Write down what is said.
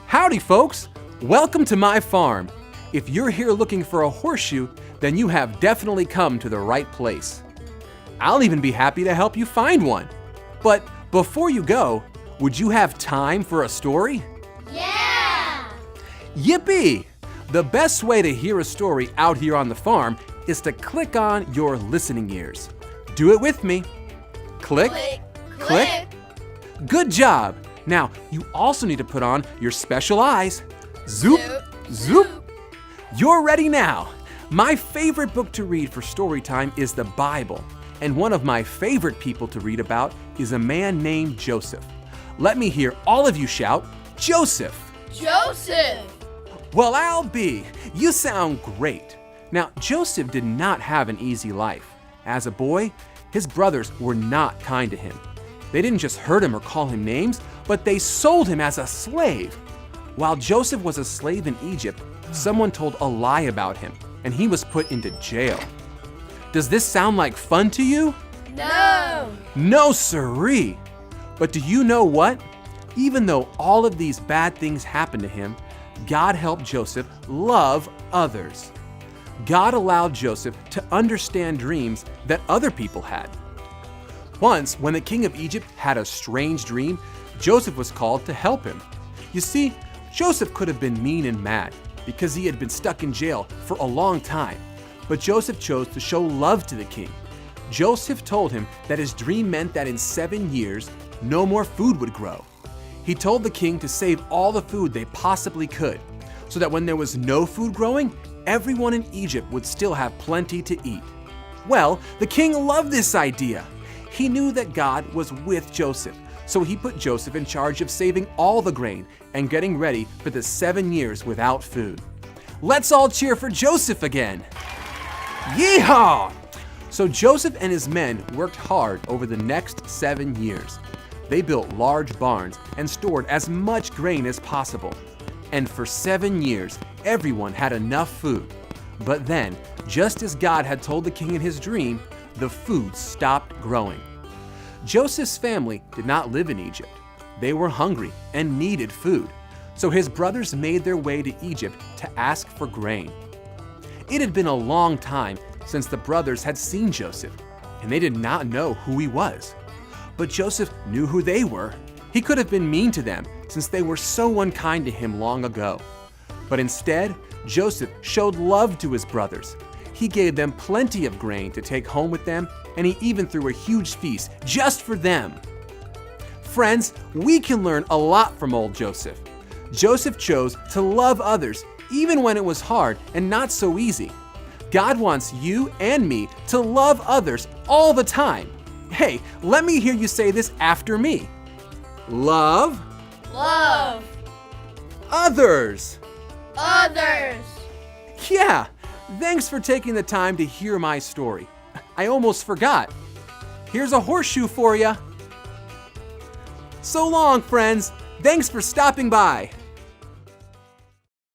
Howdy, folks! Welcome to my farm. If you're here looking for a horseshoe, then you have definitely come to the right place. I'll even be happy to help you find one. But before you go, would you have time for a story? Yeah! Yippee! The best way to hear a story out here on the farm is to click on your listening ears. Do it with me. Click, Click, click. Good job! Now, you also need to put on your special eyes. Zoop, zoop. You're ready now. My favorite book to read for story time is the Bible. And one of my favorite people to read about is a man named Joseph. Let me hear all of you shout, Joseph! Joseph! Well, I'll be. You sound great. Now, Joseph did not have an easy life. As a boy, his brothers were not kind to him. They didn't just hurt him or call him names, but they sold him as a slave. While Joseph was a slave in Egypt, someone told a lie about him, and he was put into jail. Does this sound like fun to you? No! No siree! But do you know what? Even though all of these bad things happened to him, God helped Joseph love others. God allowed Joseph to understand dreams that other people had. Once, when the king of Egypt had a strange dream, Joseph was called to help him. You see, Joseph could have been mean and mad because he had been stuck in jail for a long time. But Joseph chose to show love to the king. Joseph told him that his dream meant that in 7 years, no more food would grow. He told the king to save all the food they possibly could, so that when there was no food growing, everyone in Egypt would still have plenty to eat. Well, the king loved this idea. He knew that God was with Joseph, so he put Joseph in charge of saving all the grain and getting ready for the 7 years without food. Let's all cheer for Joseph again. Yeehaw! So Joseph and his men worked hard over the next 7 years. They built large barns and stored as much grain as possible. And for 7 years, everyone had enough food. But then, just as God had told the king in his dream, the food stopped growing. Joseph's family did not live in Egypt. They were hungry and needed food. So his brothers made their way to Egypt to ask for grain. It had been a long time since the brothers had seen Joseph, and they did not know who he was. But Joseph knew who they were. He could have been mean to them since they were so unkind to him long ago. But instead, Joseph showed love to his brothers. He gave them plenty of grain to take home with them, and he even threw a huge feast just for them. Friends, we can learn a lot from old Joseph. Joseph chose to love others even when it was hard and not so easy. God wants you and me to love others all the time. Hey, let me hear you say this after me. Love. Love. Others. Others. Yeah, thanks for taking the time to hear my story. I almost forgot. Here's a horseshoe for you. So long, friends. Thanks for stopping by.